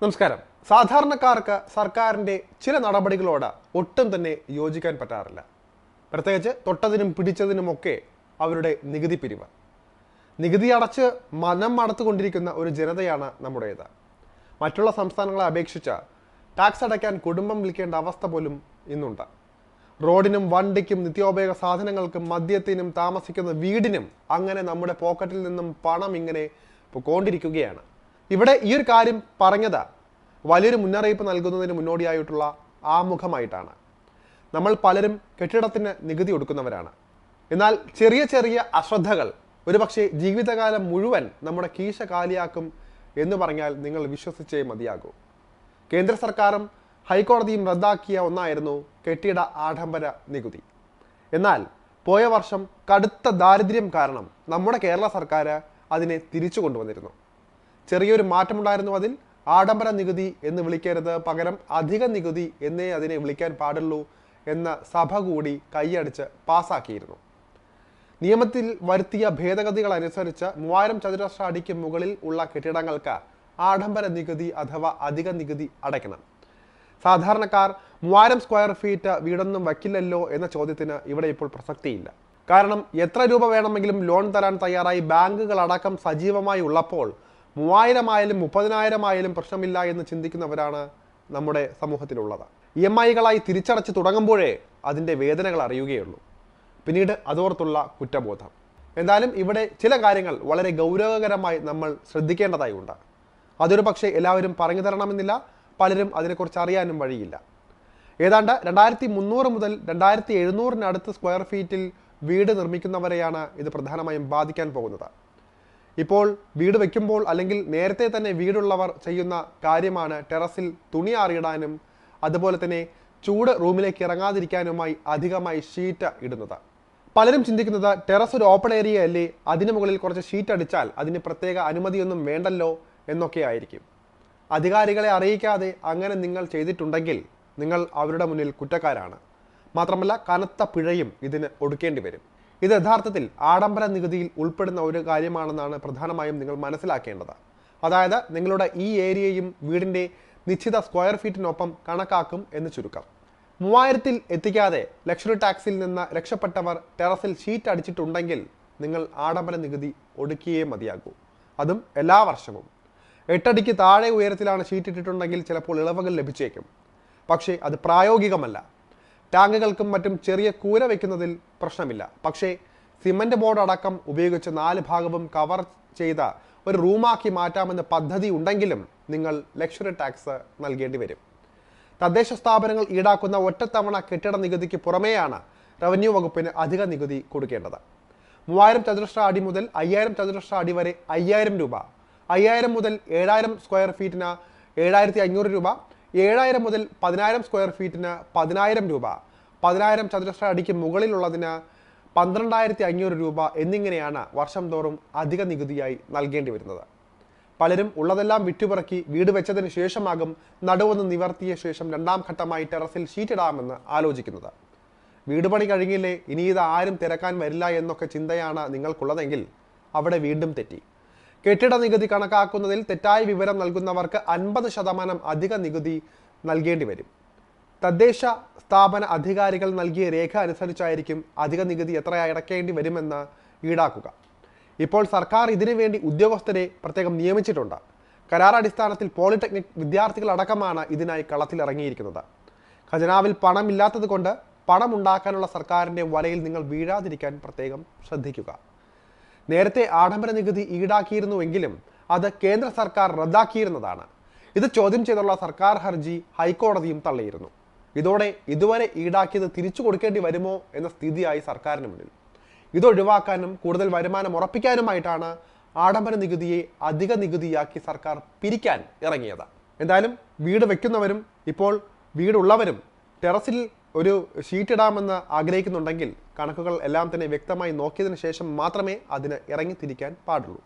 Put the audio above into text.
നമസ്കാരം. സാധാരണക്കാർക്ക് സർക്കാരിൻ്റെ ചില നടപടികളോട് ഒട്ടും തന്നെ യോജിക്കാൻ പറ്റാറില്ല. പ്രത്യേകിച്ച് തൊട്ടതിനും പിടിച്ചതിനുമൊക്കെ അവരുടെ നികുതി പിരിവ്. നികുതി അടച്ച് മനം മടുത്തുകൊണ്ടിരിക്കുന്ന ഒരു ജനതയാണ് നമ്മുടേത്. മറ്റുള്ള സംസ്ഥാനങ്ങളെ അപേക്ഷിച്ച് ടാക്സ് അടയ്ക്കാൻ കുടുംബം വിളിക്കേണ്ട അവസ്ഥ പോലും ഇന്നുണ്ട്. റോഡിനും വണ്ടിക്കും നിത്യോപയോഗ സാധനങ്ങൾക്കും മദ്യത്തിനും താമസിക്കുന്ന വീടിനും അങ്ങനെ നമ്മുടെ പോക്കറ്റിൽ നിന്നും പണം ഇങ്ങനെ പോയിക്കൊണ്ടിരിക്കുകയാണ്. ഇവിടെ ഈ ഒരു കാര്യം പറഞ്ഞത് വലിയൊരു മുന്നറിയിപ്പ് നൽകുന്നതിന് മുന്നോടിയായിട്ടുള്ള ആമുഖമായിട്ടാണ്. നമ്മൾ പലരും കെട്ടിടത്തിന് നികുതി കൊടുക്കുന്നവരാണ്. എന്നാൽ ചെറിയ ചെറിയ അശ്രദ്ധകൾ ഒരുപക്ഷെ ജീവിതകാലം മുഴുവൻ നമ്മുടെ കീശ കാലിയാക്കും എന്ന് പറഞ്ഞാൽ നിങ്ങൾ വിശ്വസിച്ചേ മതിയാകൂ. കേന്ദ്ര സർക്കാരും ഹൈക്കോടതിയും റദ്ദാക്കിയ ഒന്നായിരുന്നു കെട്ടിട ആഡംബര നികുതി. എന്നാൽ പോയ വർഷം കടുത്ത ദാരിദ്ര്യം കാരണം നമ്മുടെ കേരള സർക്കാർ അതിനെ തിരിച്ചു കൊണ്ടുവന്നിരുന്നു. ചെറിയൊരു മാറ്റമുണ്ടായിരുന്നു അതിൽ. ആഡംബര നികുതി എന്ന് വിളിക്കരുത്, പകരം അധിക നികുതി എന്നേ അതിനെ വിളിക്കാൻ പാടുള്ളൂ എന്ന സഭ കൂടി കൈയടിച്ച് പാസാക്കിയിരുന്നു. നിയമത്തിൽ വരുത്തിയ ഭേദഗതികൾ അനുസരിച്ച് 3000 ചതുരശ്ര അടിക്ക് മുകളിൽ ഉള്ള കെട്ടിടങ്ങൾക്ക് ആഡംബര നികുതി അഥവാ അധിക നികുതി അടയ്ക്കണം. സാധാരണക്കാർ 3000 സ്ക്വയർ ഫീറ്റ് വീടൊന്നും വയ്ക്കില്ലല്ലോ എന്ന ചോദ്യത്തിന് ഇവിടെ ഇപ്പോൾ പ്രസക്തിയില്ല. കാരണം എത്ര രൂപ വേണമെങ്കിലും ലോൺ തരാൻ തയ്യാറായി ബാങ്കുകൾ അടക്കം സജീവമായി ഉള്ളപ്പോൾ 3000 ആയാലും 30,000 ആയാലും പ്രശ്നമില്ല എന്ന് ചിന്തിക്കുന്നവരാണ് നമ്മുടെ സമൂഹത്തിലുള്ളത്. EMI-കളായി തിരിച്ചടച്ച് തുടങ്ങുമ്പോഴേ അതിൻ്റെ വേദനകൾ അറിയുകയുള്ളൂ, പിന്നീട് അതോർത്തുള്ള കുറ്റബോധം. എന്തായാലും ഇവിടെ ചില കാര്യങ്ങൾ വളരെ ഗൗരവകരമായി നമ്മൾ ശ്രദ്ധിക്കേണ്ടതായി ഉണ്ട്. അതൊരു പക്ഷേ എല്ലാവരും പറഞ്ഞു തരണമെന്നില്ല, പലരും അതിനെക്കുറിച്ച് അറിയാനും വഴിയില്ല. ഏതാണ്ട് 2300 മുതൽ 2700 സ്ക്വയർ ഫീറ്റിൽ വീട് നിർമ്മിക്കുന്നവരെയാണ് ഇത് പ്രധാനമായും ബാധിക്കാൻ പോകുന്നത്. ഇപ്പോൾ വീട് വയ്ക്കുമ്പോൾ അല്ലെങ്കിൽ നേരത്തെ തന്നെ വീടുള്ളവർ ചെയ്യുന്ന കാര്യമാണ് ടെറസിൽ തുണി ആറിയിടാനും അതുപോലെ തന്നെ ചൂട് റൂമിലേക്ക് ഇറങ്ങാതിരിക്കാനുമായി അധികമായി ഷീറ്റ് ഇടുന്നത്. പലരും ചിന്തിക്കുന്നത് ടെറസ് ഒരു ഓപ്പൺ ഏരിയ അല്ലേ, അതിന് മുകളിൽ കുറച്ച് ഷീറ്റ് അടിച്ചാൽ അതിന് പ്രത്യേക അനുമതിയൊന്നും വേണ്ടല്ലോ എന്നൊക്കെ ആയിരിക്കും. അധികാരികളെ അറിയിക്കാതെ അങ്ങനെ നിങ്ങൾ ചെയ്തിട്ടുണ്ടെങ്കിൽ നിങ്ങൾ അവരുടെ മുന്നിൽ കുറ്റക്കാരാണ്. മാത്രമല്ല കനത്ത പിഴയും ഇതിന് ഒടുക്കേണ്ടി വരും. ഇത് യഥാർത്ഥത്തിൽ ആഡംബര നികുതിയിൽ ഉൾപ്പെടുന്ന ഒരു കാര്യമാണെന്നാണ് പ്രധാനമായും നിങ്ങൾ മനസ്സിലാക്കേണ്ടത്. അതായത് നിങ്ങളുടെ ഈ ഏരിയയും വീടിൻ്റെ നിശ്ചിത സ്ക്വയർ ഫീറ്റിനൊപ്പം കണക്കാക്കും എന്ന് ചുരുക്കം. 3000-ൽ എത്തിക്കാതെ ലക്ഷറി ടാക്സിൽ നിന്ന് രക്ഷപ്പെട്ടവർ ടെറസിൽ ഷീറ്റ് അടിച്ചിട്ടുണ്ടെങ്കിൽ നിങ്ങൾ ആഡംബര നികുതി ഒടുക്കിയേ മതിയാകൂ, അതും എല്ലാ വർഷവും. 8 അടിക്ക് താഴെ ഉയരത്തിലാണ് ഷീറ്റ് ഇട്ടിട്ടുണ്ടെങ്കിൽ ചിലപ്പോൾ ഇളവുകൾ ലഭിച്ചേക്കും, പക്ഷേ അത് പ്രായോഗികമല്ല. ടാങ്കുകൾക്കും മറ്റും ചെറിയ കൂര വയ്ക്കുന്നതിൽ പ്രശ്നമില്ല, പക്ഷേ സിമൻറ്റ് ബോർഡ് അടക്കം ഉപയോഗിച്ച് 4 ഭാഗവും കവർ ചെയ്ത ഒരു റൂമാക്കി മാറ്റാമെന്ന പദ്ധതി ഉണ്ടെങ്കിലും നിങ്ങൾ ലക്ഷറി ടാക്സ് നൽകേണ്ടി വരും. തദ്ദേശ സ്ഥാപനങ്ങൾ ഈടാക്കുന്ന ഒറ്റത്തവണ കെട്ടിട നികുതിക്ക് പുറമെയാണ് റവന്യൂ വകുപ്പിന് അധിക നികുതി കൊടുക്കേണ്ടത്. 3000 ചതുരശ്ര അടി മുതൽ 5000 ചതുരശ്ര അടി വരെ 5000 രൂപ, 5000 മുതൽ 7000 സ്ക്വയർ ഫീറ്റിന് 7500 രൂപ, 7000 മുതൽ 10000 സ്ക്വയർ ഫീറ്റിന് 10000 രൂപ, 10000 ചതുരശ്ര അടിക്ക് മുകളിലുള്ളതിന് 12500 രൂപ എന്നിങ്ങനെയാണ് വർഷം തോറും അധിക നികുതിയായി നൽകേണ്ടി വരുന്നത്. പലരും ഉള്ളതെല്ലാം വിറ്റുപിറക്കി വീട് വെച്ചതിന് ശേഷമാകും നടുവൊന്ന് നിവർത്തിയ ശേഷം രണ്ടാം ഘട്ടമായി ടെറസിൽ ഷീറ്റിടാമെന്ന് ആലോചിക്കുന്നത്. വീട് പണി കഴിഞ്ഞില്ലേ, ഇനി ഇത് ആരും തിരക്കാൻ വരില്ല എന്നൊക്കെ ചിന്തയാണ് നിങ്ങൾക്കുള്ളതെങ്കിൽ അവിടെ വീണ്ടും തെറ്റി. കെട്ടിട നികുതി കണക്കാക്കുന്നതിൽ തെറ്റായ വിവരം നൽകുന്നവർക്ക് 50% അധിക നികുതി നൽകേണ്ടി വരും. തദ്ദേശ സ്ഥാപന അധികാരികൾ നൽകിയ രേഖ അനുസരിച്ചായിരിക്കും അധിക നികുതി എത്ര അടയ്ക്കേണ്ടി വരുമെന്ന് ഈടാക്കുക. ഇപ്പോൾ സർക്കാർ ഇതിനു വേണ്ടി ഉദ്യോഗസ്ഥരെ പ്രത്യേകം നിയമിച്ചിട്ടുണ്ട്. കരാർ അടിസ്ഥാനത്തിൽ പോളിടെക്നിക് വിദ്യാർത്ഥികളടക്കമാണ് ഇതിനായി കളത്തിലിറങ്ങിയിരിക്കുന്നത്. ഖജനാവിൽ പണമില്ലാത്തത് കൊണ്ട് പണം ഉണ്ടാക്കാനുള്ള സർക്കാരിൻ്റെ വലയിൽ നിങ്ങൾ വീഴാതിരിക്കാൻ പ്രത്യേകം ശ്രദ്ധിക്കുക. നേരത്തെ ആഡംബര നികുതി ഈടാക്കിയിരുന്നുവെങ്കിലും അത് കേന്ദ്ര സർക്കാർ റദ്ദാക്കിയിരുന്നതാണ്. ഇത് ചോദ്യം ചെയ്തുള്ള സർക്കാർ ഹർജി ഹൈക്കോടതിയും തള്ളിയിരുന്നു. ഇതോടെ ഇതുവരെ ഈടാക്കിയത് തിരിച്ചു കൊടുക്കേണ്ടി വരുമോ എന്ന സ്ഥിതിയായി സർക്കാരിന് മുന്നിൽ. ഇതൊഴിവാക്കാനും കൂടുതൽ വരുമാനം ഉറപ്പിക്കാനുമായിട്ടാണ് ആഡംബര നികുതിയെ അധിക നികുതിയാക്കി സർക്കാർ പിരിക്കാൻ ഇറങ്ങിയത്. എന്തായാലും വീട് വയ്ക്കുന്നവരും ഇപ്പോൾ വീടുള്ളവരും ടെറസിൽ ഒരു ഷീറ്റ് ഇടാമെന്ന് ആഗ്രഹിക്കുന്നുണ്ടെങ്കിൽ കണക്കുകൾ എല്ലാം തന്നെ വ്യക്തമായി നോക്കിയതിനു ശേഷം മാത്രമേ അതിന് ഇറങ്ങിത്തിരിക്കാൻ പാടുള്ളൂ.